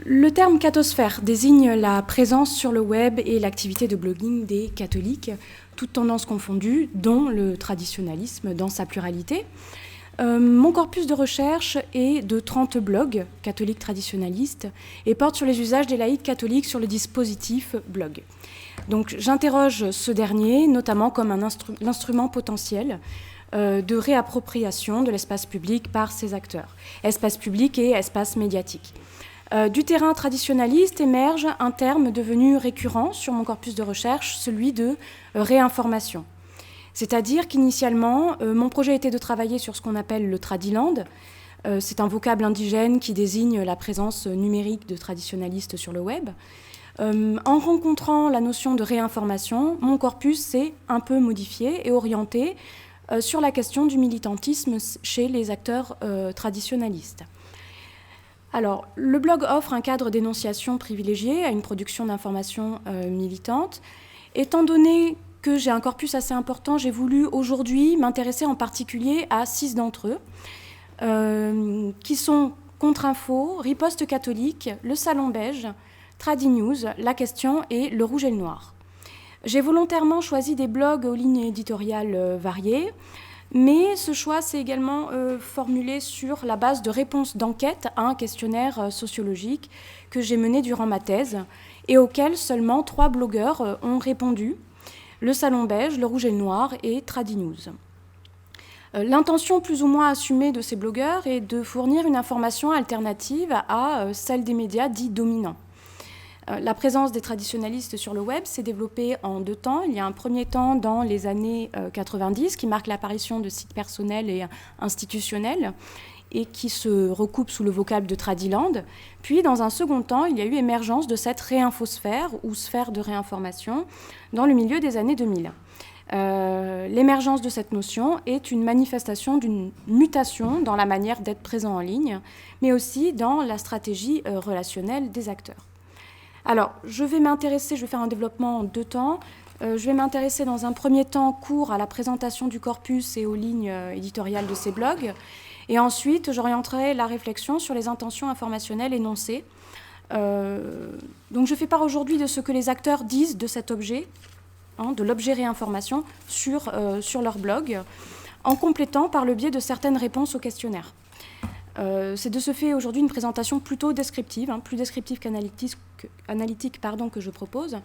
Le terme cathosphère désigne la présence sur le web et l'activité de blogging des catholiques, toutes tendances confondues, dont le traditionnalisme dans sa pluralité. Mon corpus de recherche est de 30 blogs catholiques traditionnalistes et porte sur les usages des laïcs catholiques sur le dispositif blog. Donc j'interroge ce dernier notamment comme l'instrument potentiel de réappropriation de l'espace public par ses acteurs, espace public et espace médiatique. Du terrain traditionnaliste émerge un terme devenu récurrent sur mon corpus de recherche, celui de réinformation. C'est-à-dire qu'initialement, mon projet était de travailler sur ce qu'on appelle le tradiland. C'est un vocable indigène qui désigne la présence numérique de traditionalistes sur le web. En rencontrant la notion de réinformation, mon corpus s'est un peu modifié et orienté sur la question du militantisme chez les acteurs traditionalistes. Alors, le blog offre un cadre d'énonciation privilégié à une production d'informations militantes. Étant donné que j'ai un corpus assez important, j'ai voulu aujourd'hui m'intéresser en particulier à 6 d'entre eux, qui sont Contre-Info, Riposte catholique, Le Salon Beige, Tradinews, La Question et Le Rouge et le Noir. J'ai volontairement choisi des blogs aux lignes éditoriales variées, mais ce choix s'est également formulé sur la base de réponses d'enquête à un questionnaire sociologique que j'ai mené durant ma thèse et auquel seulement 3 blogueurs ont répondu, Le Salon Beige, Le Rouge et le Noir et Tradinews. L'intention plus ou moins assumée de ces blogueurs est de fournir une information alternative à celle des médias dits dominants. La présence des traditionalistes sur le web s'est développée en 2 temps. Il y a un premier temps dans les années 90 qui marque l'apparition de sites personnels et institutionnels et qui se recoupe sous le vocable de Tradiland. Puis, dans un second temps, il y a eu émergence de cette réinfosphère ou sphère de réinformation dans le milieu des années 2000. L'émergence de cette notion est une manifestation d'une mutation dans la manière d'être présent en ligne, mais aussi dans la stratégie relationnelle des acteurs. Alors, je vais faire un développement en 2 temps. Je vais m'intéresser dans un premier temps court à la présentation du corpus et aux lignes éditoriales de ces blogs. Et ensuite, j'orienterai la réflexion sur les intentions informationnelles énoncées. Donc, je fais part aujourd'hui de ce que les acteurs disent de cet objet, de l'objet réinformation, sur leur blog, en complétant par le biais de certaines réponses au questionnaire. C'est de ce fait aujourd'hui une présentation plutôt descriptive, plus descriptive qu'analytique que je propose,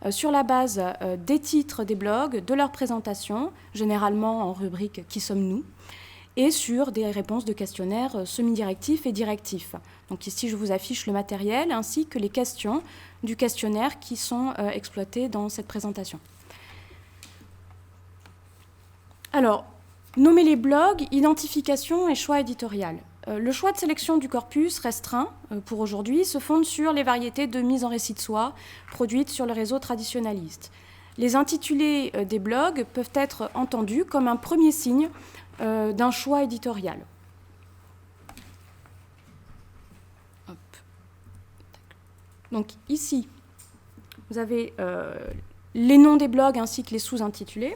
sur la base des titres des blogs, de leur présentation, généralement en rubrique « Qui sommes-nous ?», et sur des réponses de questionnaires semi-directifs et directifs. Donc ici, je vous affiche le matériel ainsi que les questions du questionnaire qui sont exploitées dans cette présentation. Alors, nommer les blogs, identification et choix éditorial. Le choix de sélection du corpus restreint pour aujourd'hui se fonde sur les variétés de mise en récit de soi produites sur le réseau traditionnaliste. Les intitulés des blogs peuvent être entendus comme un premier signe d'un choix éditorial. Hop. Donc ici, vous avez les noms des blogs ainsi que les sous-intitulés.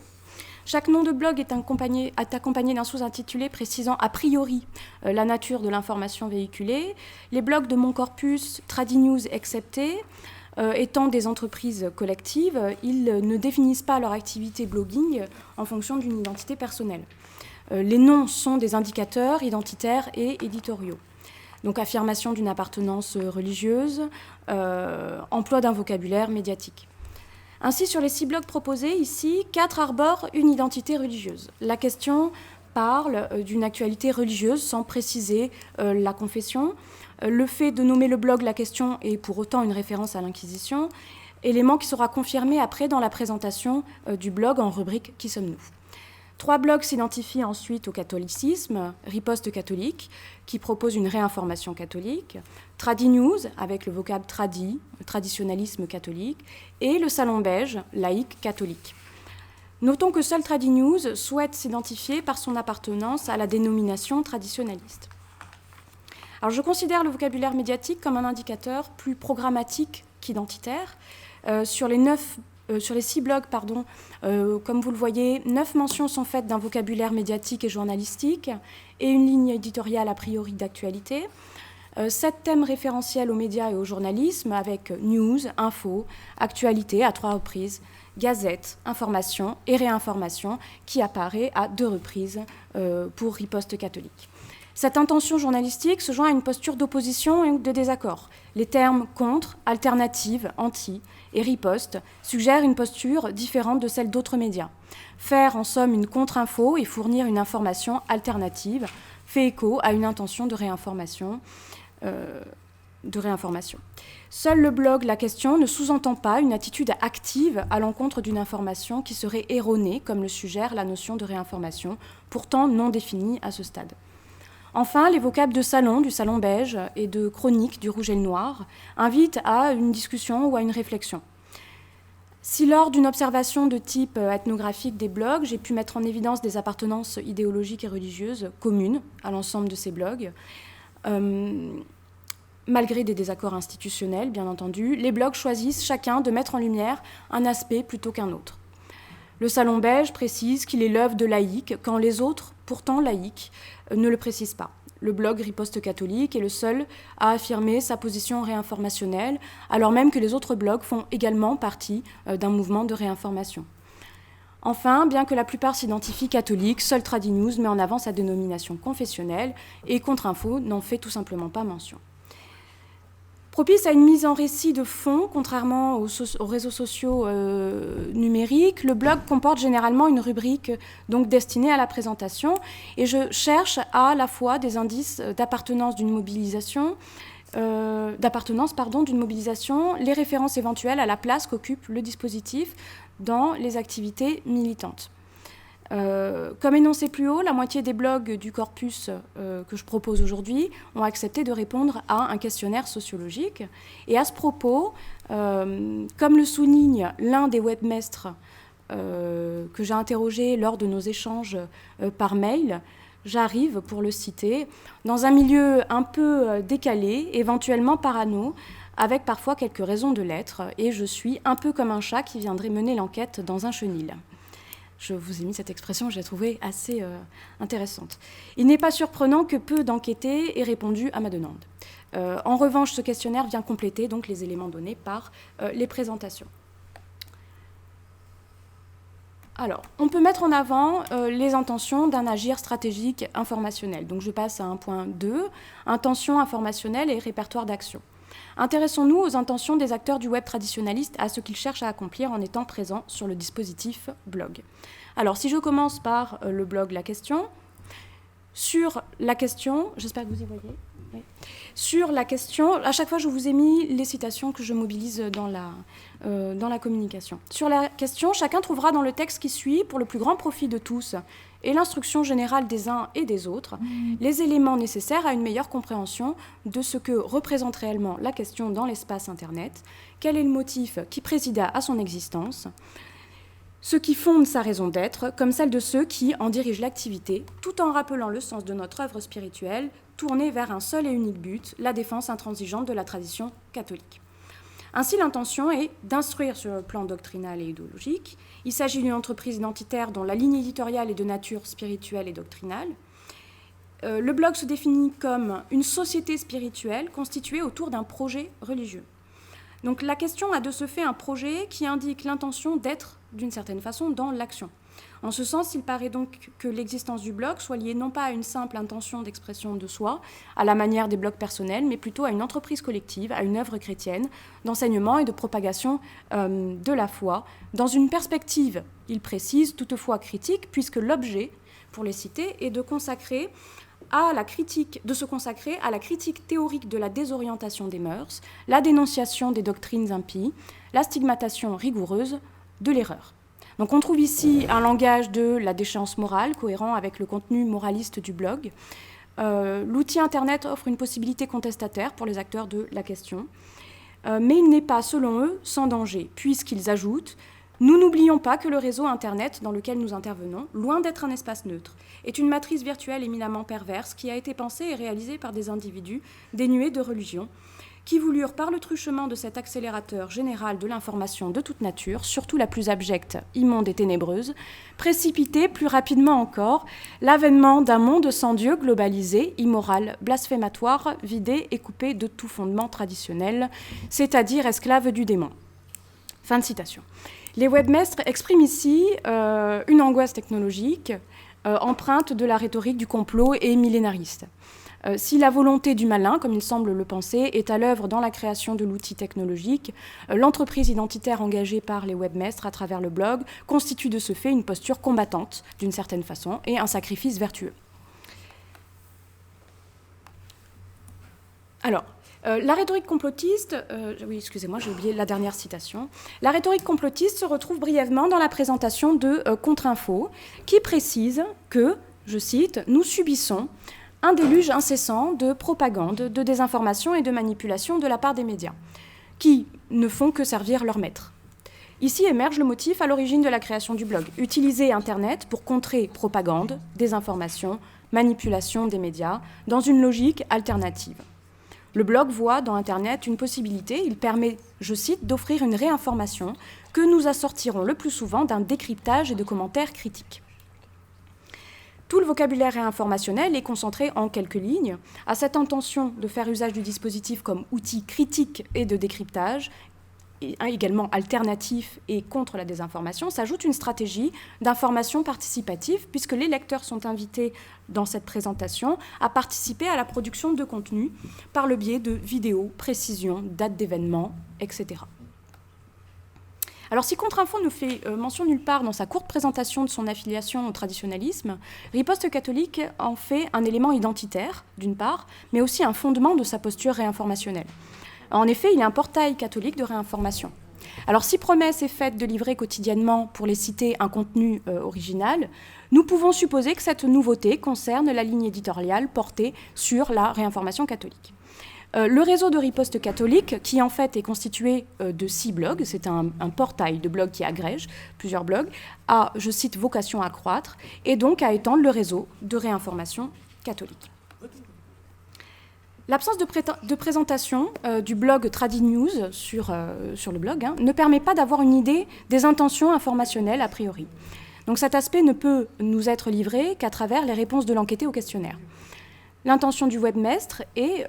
Chaque nom de blog est accompagné d'un sous-intitulé précisant a priori la nature de l'information véhiculée. Les blogs de mon corpus, Tradinews exceptés, étant des entreprises collectives, ils ne définissent pas leur activité blogging en fonction d'une identité personnelle. Les noms sont des indicateurs identitaires et éditoriaux. Donc affirmation d'une appartenance religieuse, emploi d'un vocabulaire médiatique. Ainsi, sur les 6 blogs proposés ici, 4 arborent une identité religieuse. La question parle d'une actualité religieuse sans préciser la confession. Le fait de nommer le blog La Question est pour autant une référence à l'Inquisition, élément qui sera confirmé après dans la présentation du blog en rubrique « Qui sommes-nous ?». 3 blogs s'identifient ensuite au catholicisme, Riposte catholique, qui propose une réinformation catholique, Tradinews, avec le vocable tradi, traditionnalisme catholique, et Le Salon Beige, laïque catholique. Notons que seul Tradinews souhaite s'identifier par son appartenance à la dénomination traditionnaliste. Alors, je considère le vocabulaire médiatique comme un indicateur plus programmatique qu'identitaire. Sur les 6 blogs, comme vous le voyez, 9 mentions sont faites d'un vocabulaire médiatique et journalistique et une ligne éditoriale a priori d'actualité. 7 thèmes référentiels aux médias et au journalisme, avec news, info, actualité à 3 reprises, gazette, information et réinformation, qui apparaît à 2 reprises pour Riposte catholique. Cette intention journalistique se joint à une posture d'opposition et de désaccord. Les termes contre, alternative, anti et riposte suggèrent une posture différente de celle d'autres médias. Faire en somme une contre-info et fournir une information alternative fait écho à une intention de réinformation. Seul le blog La Question ne sous-entend pas une attitude active à l'encontre d'une information qui serait erronée, comme le suggère la notion de réinformation, pourtant non définie à ce stade. Enfin, les vocables de salon, du salon beige, et de chronique, du rouge et le noir, invitent à une discussion ou à une réflexion. Si lors d'une observation de type ethnographique des blogs, j'ai pu mettre en évidence des appartenances idéologiques et religieuses communes à l'ensemble de ces blogs, malgré des désaccords institutionnels, bien entendu, les blogs choisissent chacun de mettre en lumière un aspect plutôt qu'un autre. Le Salon beige précise qu'il est l'œuvre de laïcs, quand les autres, pourtant laïcs, ne le précisent pas. Le blog Riposte catholique est le seul à affirmer sa position réinformationnelle, alors même que les autres blogs font également partie d'un mouvement de réinformation. Enfin, bien que la plupart s'identifient catholiques, seul Tradinews met en avant sa dénomination confessionnelle et Contre-Info n'en fait tout simplement pas mention. Propice à une mise en récit de fond, contrairement aux réseaux sociaux numériques, le blog comporte généralement une rubrique donc destinée à la présentation, et je cherche à la fois des indices d'appartenance d'une mobilisation, les références éventuelles à la place qu'occupe le dispositif dans les activités militantes. Comme énoncé plus haut, la moitié des blogs du corpus que je propose aujourd'hui ont accepté de répondre à un questionnaire sociologique. Et à ce propos, comme le souligne l'un des webmestres que j'ai interrogé lors de nos échanges par mail, j'arrive, pour le citer, dans un milieu un peu décalé, éventuellement parano, avec parfois quelques raisons de l'être, et je suis un peu comme un chat qui viendrait mener l'enquête dans un chenil. Je vous ai mis cette expression, je l'ai trouvée assez intéressante. Il n'est pas surprenant que peu d'enquêtés aient répondu à ma demande. En revanche, ce questionnaire vient compléter donc les éléments donnés par les présentations. Alors, on peut mettre en avant les intentions d'un agir stratégique informationnel. Donc, je passe à un point 2, intention informationnelle et répertoire d'action. Intéressons-nous aux intentions des acteurs du web traditionnaliste, à ce qu'ils cherchent à accomplir en étant présents sur le dispositif blog. Alors, si je commence par le blog La Question, sur la question, j'espère que vous y voyez. Oui. Sur la question, à chaque fois, je vous ai mis les citations que je mobilise dans la communication. Sur la question, chacun trouvera dans le texte qui suit, pour le plus grand profit de tous, et l'instruction générale des uns et des autres, les éléments nécessaires à une meilleure compréhension de ce que représente réellement la question dans l'espace Internet, quel est le motif qui présida à son existence, ce qui fonde sa raison d'être, comme celle de ceux qui en dirigent l'activité, tout en rappelant le sens de notre œuvre spirituelle, tournée vers un seul et unique but, la défense intransigeante de la tradition catholique. Ainsi, l'intention est d'instruire sur le plan doctrinal et idéologique. Il s'agit d'une entreprise identitaire dont la ligne éditoriale est de nature spirituelle et doctrinale. Le blog se définit comme une société spirituelle constituée autour d'un projet religieux. Donc la question a de ce fait un projet qui indique l'intention d'être, d'une certaine façon, dans l'action. En ce sens, il paraît donc que l'existence du blog soit liée non pas à une simple intention d'expression de soi, à la manière des blogs personnels, mais plutôt à une entreprise collective, à une œuvre chrétienne, d'enseignement et de propagation de la foi, dans une perspective, il précise, toutefois critique, puisque l'objet, pour les citer, est de se consacrer à la critique théorique de la désorientation des mœurs, la dénonciation des doctrines impies, la stigmatation rigoureuse de l'erreur. Donc on trouve ici un langage de la déchéance morale, cohérent avec le contenu moraliste du blog. L'outil Internet offre une possibilité contestataire pour les acteurs de la question, mais il n'est pas, selon eux, sans danger, puisqu'ils ajoutent « Nous n'oublions pas que le réseau Internet dans lequel nous intervenons, loin d'être un espace neutre, est une matrice virtuelle éminemment perverse qui a été pensée et réalisée par des individus dénués de religion, qui voulurent, par le truchement de cet accélérateur général de l'information de toute nature, surtout la plus abjecte, immonde et ténébreuse, précipiter plus rapidement encore l'avènement d'un monde sans Dieu globalisé, immoral, blasphématoire, vidé et coupé de tout fondement traditionnel, c'est-à-dire esclave du démon. » Fin de citation. Les webmestres expriment ici une angoisse technologique empreinte de la rhétorique du complot et millénariste. Si la volonté du malin, comme il semble le penser, est à l'œuvre dans la création de l'outil technologique, l'entreprise identitaire engagée par les webmestres à travers le blog constitue de ce fait une posture combattante, d'une certaine façon, et un sacrifice vertueux. Alors, la rhétorique complotiste, oui, excusez-moi, j'ai oublié la dernière citation. La rhétorique complotiste se retrouve brièvement dans la présentation de Contre-Info, qui précise que, je cite, « nous subissons un déluge incessant de propagande, de désinformation et de manipulation de la part des médias, qui ne font que servir leur maître. » Ici émerge le motif à l'origine de la création du blog, utiliser Internet pour contrer propagande, désinformation, manipulation des médias, dans une logique alternative. Le blog voit dans Internet une possibilité, il permet, je cite, d'offrir une réinformation que nous assortirons le plus souvent d'un décryptage et de commentaires critiques. Tout le vocabulaire réinformationnel est concentré en quelques lignes. À cette intention de faire usage du dispositif comme outil critique et de décryptage, et également alternatif et contre la désinformation, s'ajoute une stratégie d'information participative, puisque les lecteurs sont invités dans cette présentation à participer à la production de contenu par le biais de vidéos, précisions, dates d'événements, etc. Alors, si Contre-Info ne fait mention nulle part dans sa courte présentation de son affiliation au traditionnalisme, Riposte catholique en fait un élément identitaire, d'une part, mais aussi un fondement de sa posture réinformationnelle. En effet, il est un portail catholique de réinformation. Alors, si promesse est faite de livrer quotidiennement, pour les citer, un contenu original, nous pouvons supposer que cette nouveauté concerne la ligne éditoriale portée sur la réinformation catholique. Le réseau de Riposte catholique, qui en fait est constitué de 6 blogs, c'est un portail de blogs qui agrège plusieurs blogs, a, je cite, vocation à croître, et donc à étendre le réseau de réinformation catholique. L'absence de présentation du blog Tradinews sur le blog ne permet pas d'avoir une idée des intentions informationnelles a priori. Donc cet aspect ne peut nous être livré qu'à travers les réponses de l'enquêté au questionnaire. L'intention du webmestre est,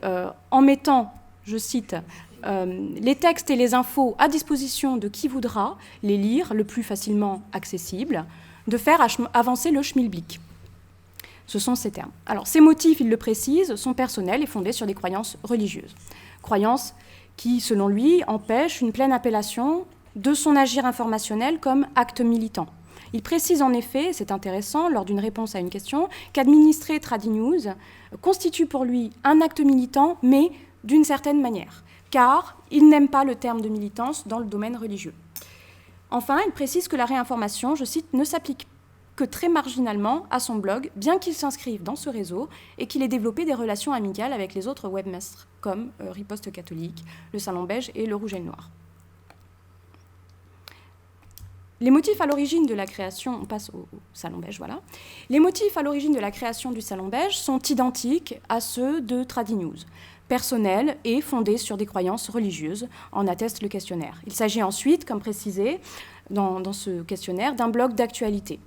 en mettant, je cite, les textes et les infos à disposition de qui voudra les lire le plus facilement accessible, de faire avancer le schmilblick. Ce sont ces termes. Alors, ces motifs, il le précise, sont personnels et fondés sur des croyances religieuses. Croyances qui, selon lui, empêchent une pleine appellation de son agir informationnel comme acte militant. Il précise en effet, c'est intéressant, lors d'une réponse à une question, qu'administrer Tradinews constitue pour lui un acte militant, mais d'une certaine manière, car il n'aime pas le terme de militance dans le domaine religieux. Enfin, il précise que la réinformation, je cite, ne s'applique que très marginalement à son blog, bien qu'il s'inscrive dans ce réseau et qu'il ait développé des relations amicales avec les autres webmestres, comme Riposte catholique, le Salon Beige et le Rouge et le Noir. Les motifs à l'origine de la création, on passe au Salon Beige, voilà. Les motifs à l'origine de la création du Salon Beige sont identiques à ceux de Tradinews, personnels et fondés sur des croyances religieuses, en atteste le questionnaire. Il s'agit ensuite, comme précisé dans ce questionnaire, d'un blog d'actualité.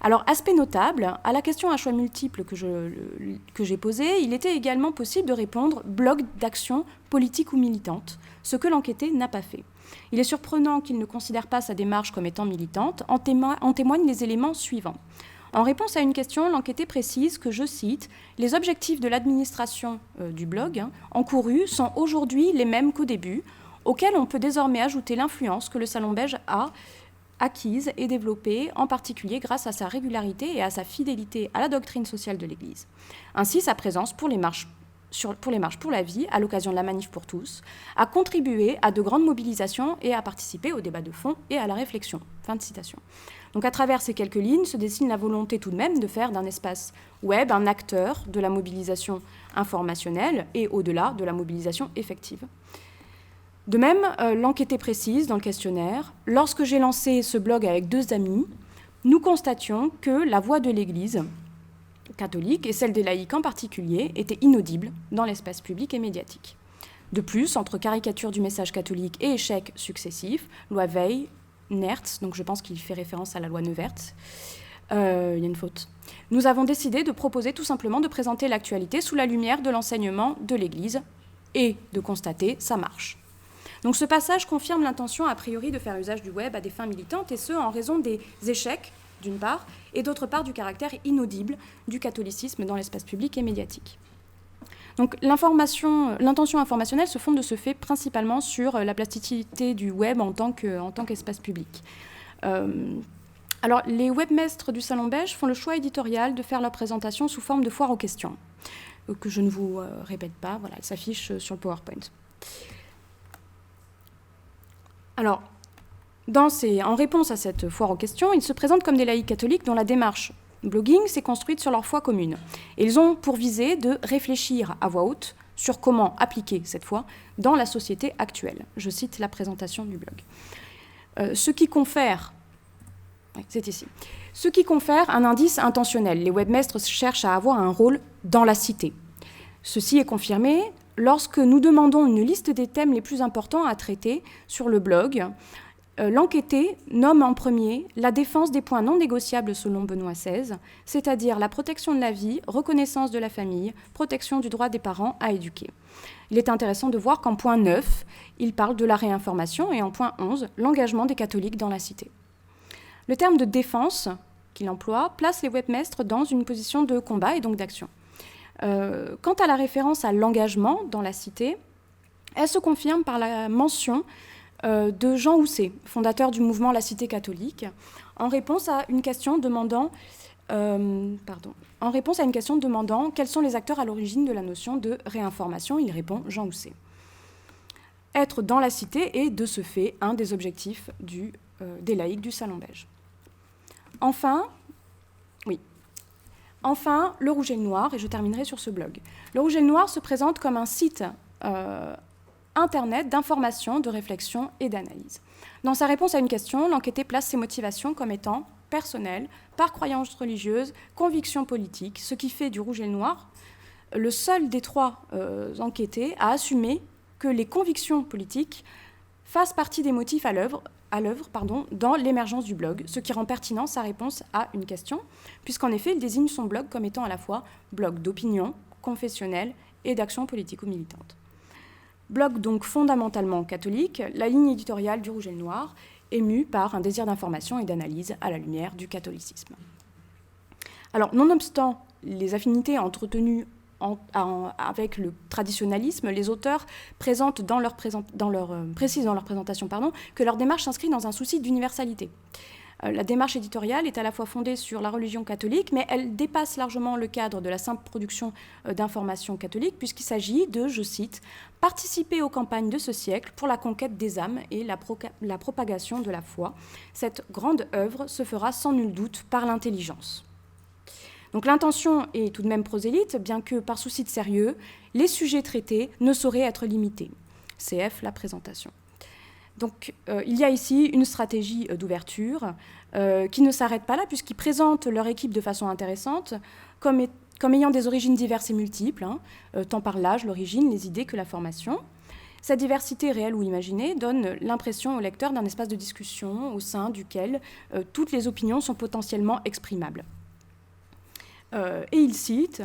Alors, aspect notable, à la question à choix multiples que j'ai posée, il était également possible de répondre « blog d'action politique ou militante », ce que l'enquêté n'a pas fait. Il est surprenant qu'il ne considère pas sa démarche comme étant militante, en témoignent les éléments suivants. En réponse à une question, l'enquêté précise que, je cite, « les objectifs de l'administration du blog encourus sont aujourd'hui les mêmes qu'au début, auxquels on peut désormais ajouter l'influence que le Salon Beige a acquise et développée, en particulier grâce à sa régularité et à sa fidélité à la doctrine sociale de l'Église. Ainsi, sa présence pour les marches pour la vie, à l'occasion de la Manif pour tous, a contribué à de grandes mobilisations et a participé au débat de fond et à la réflexion. » Fin de citation. Donc à travers ces quelques lignes se dessine la volonté tout de même de faire d'un espace web un acteur de la mobilisation informationnelle et au-delà de la mobilisation effective. De même, l'enquêté précise dans le questionnaire, « Lorsque j'ai lancé ce blog avec 2 amis, nous constations que la voix de l'Église catholique et celle des laïcs en particulier étaient inaudibles dans l'espace public et médiatique. » De plus, entre caricature du message catholique et échecs successifs, loi Veil, Nertz, donc je pense qu'il fait référence à la loi Nevert, il y a une faute. Nous avons décidé de proposer tout simplement de présenter l'actualité sous la lumière de l'enseignement de l'Église et de constater ça marche. Donc ce passage confirme l'intention a priori de faire usage du web à des fins militantes, et ce en raison des échecs, d'une part, et d'autre part du caractère inaudible du catholicisme dans l'espace public et médiatique. Donc l'intention informationnelle se fonde de ce fait principalement sur la plasticité du web en tant qu'espace public. Alors, les webmestres du Salon Beige font le choix éditorial de faire leur présentation sous forme de foire aux questions, que je ne vous répète pas, voilà, elle s'affiche sur le PowerPoint. Alors, en réponse à cette foire aux questions, ils se présentent comme des laïcs catholiques dont la démarche blogging s'est construite sur leur foi commune. Et ils ont pour visée de réfléchir à voix haute sur comment appliquer cette foi dans la société actuelle. Je cite la présentation du blog. Ce qui confère un indice intentionnel. Les webmestres cherchent à avoir un rôle dans la cité. Ceci est confirmé lorsque nous demandons une liste des thèmes les plus importants à traiter sur le blog. L'enquêté nomme en premier la défense des points non négociables selon Benoît XVI, c'est-à-dire la protection de la vie, reconnaissance de la famille, protection du droit des parents à éduquer. Il est intéressant de voir qu'en point 9, il parle de la réinformation et en point 11, l'engagement des catholiques dans la cité. Le terme de défense qu'il emploie place les webmestres dans une position de combat et donc d'action. Quant à la référence à l'engagement dans la cité, elle se confirme par la mention de Jean Housset, fondateur du mouvement La Cité catholique, en réponse à une question demandant quels sont les acteurs à l'origine de la notion de réinformation. Il répond Jean Housset. Être dans la cité est de ce fait un des objectifs des laïcs du Salon Beige. Enfin, le Rouge et le Noir, et je terminerai sur ce blog. Le Rouge et le Noir se présente comme un site Internet d'information, de réflexion et d'analyse. Dans sa réponse à une question, l'enquêté place ses motivations comme étant personnelles, par croyance religieuse, conviction politique, ce qui fait du Rouge et le Noir le seul des trois enquêtés à assumer que les convictions politiques fassent partie des motifs à l'œuvre dans l'émergence du blog, ce qui rend pertinent sa réponse à une question, puisqu'en effet, il désigne son blog comme étant à la fois blog d'opinion, confessionnel et d'action politico-militante. Blog donc fondamentalement catholique, la ligne éditoriale du Rouge et le Noir est mue par un désir d'information et d'analyse à la lumière du catholicisme. Alors, nonobstant les affinités entretenues avec le traditionnalisme, les auteurs précisent dans leur présentation que leur démarche s'inscrit dans un souci d'universalité. La démarche éditoriale est à la fois fondée sur la religion catholique, mais elle dépasse largement le cadre de la simple production d'informations catholiques, puisqu'il s'agit de, je cite, « participer aux campagnes de ce siècle pour la conquête des âmes et la propagation de la foi. Cette grande œuvre se fera sans nul doute par l'intelligence. » Donc l'intention est tout de même prosélyte, bien que par souci de sérieux, les sujets traités ne sauraient être limités. CF, la présentation. Donc il y a ici une stratégie d'ouverture qui ne s'arrête pas là, puisqu'ils présentent leur équipe de façon intéressante, comme ayant des origines diverses et multiples, tant par l'âge, l'origine, les idées que la formation. Cette diversité réelle ou imaginée donne l'impression au lecteur d'un espace de discussion au sein duquel toutes les opinions sont potentiellement exprimables. Et il cite,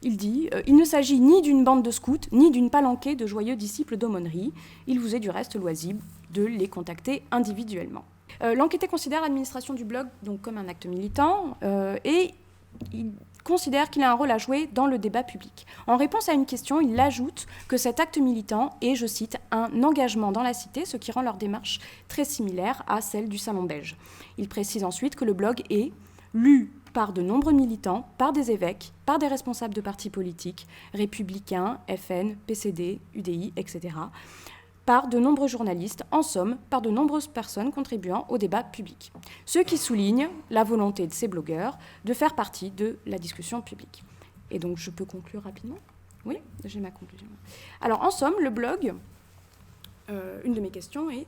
il dit « Il ne s'agit ni d'une bande de scouts, ni d'une palanquée de joyeux disciples d'aumônerie. Il vous est du reste loisible de les contacter individuellement. » L'enquêté considère l'administration du blog donc, comme un acte militant et il considère qu'il a un rôle à jouer dans le débat public. En réponse à une question, il ajoute que cet acte militant est, je cite, « un engagement dans la cité », ce qui rend leur démarche très similaire à celle du Salon Beige. Il précise ensuite que le blog est lu par de nombreux militants, par des évêques, par des responsables de partis politiques, républicains, FN, PCD, UDI, etc., par de nombreux journalistes, en somme, par de nombreuses personnes contribuant au débat public. Ce qui souligne la volonté de ces blogueurs de faire partie de la discussion publique. Et donc, je peux conclure rapidement ? Oui, j'ai ma conclusion. Alors, en somme, le blog, une de mes questions est...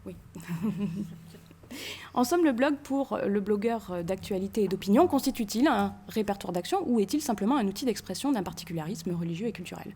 oui. En somme, le blog pour le blogueur d'actualité et d'opinion constitue-t-il un répertoire d'action ou est-il simplement un outil d'expression d'un particularisme religieux et culturel ?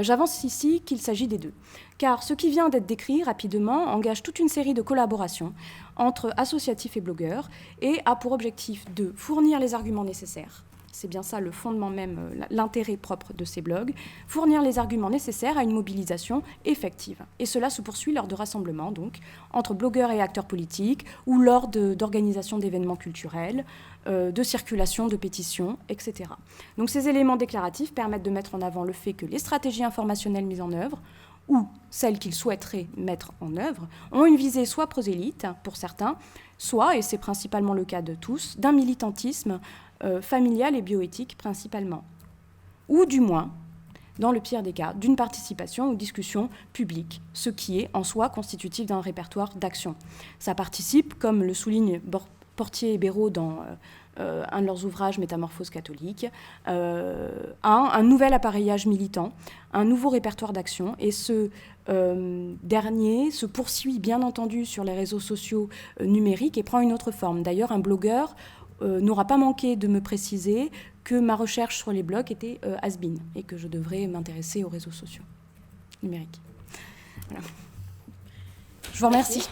J'avance ici qu'il s'agit des deux, car ce qui vient d'être décrit rapidement engage toute une série de collaborations entre associatifs et blogueurs et a pour objectif de fournir les arguments nécessaires. C'est bien ça le fondement même, l'intérêt propre de ces blogs, fournir les arguments nécessaires à une mobilisation effective. Et cela se poursuit lors de rassemblements, donc, entre blogueurs et acteurs politiques, ou lors d'organisation d'événements culturels, de circulation de pétitions, etc. Donc ces éléments déclaratifs permettent de mettre en avant le fait que les stratégies informationnelles mises en œuvre, ou celles qu'ils souhaiteraient mettre en œuvre, ont une visée soit prosélyte, pour certains, soit, et c'est principalement le cas de tous, d'un militantisme familial et bioéthique principalement. Ou du moins, dans le pire des cas, d'une participation ou discussion publique, ce qui est en soi constitutif d'un répertoire d'action. Ça participe, comme le souligne Portier et Béraud dans un de leurs ouvrages, Métamorphose catholique, à un nouvel appareillage militant, un nouveau répertoire d'action, et ce dernier se poursuit bien entendu sur les réseaux sociaux numériques et prend une autre forme. D'ailleurs, un blogueur n'aura pas manqué de me préciser que ma recherche sur les blogs était has-been et que je devrais m'intéresser aux réseaux sociaux numériques. Voilà. Je vous remercie.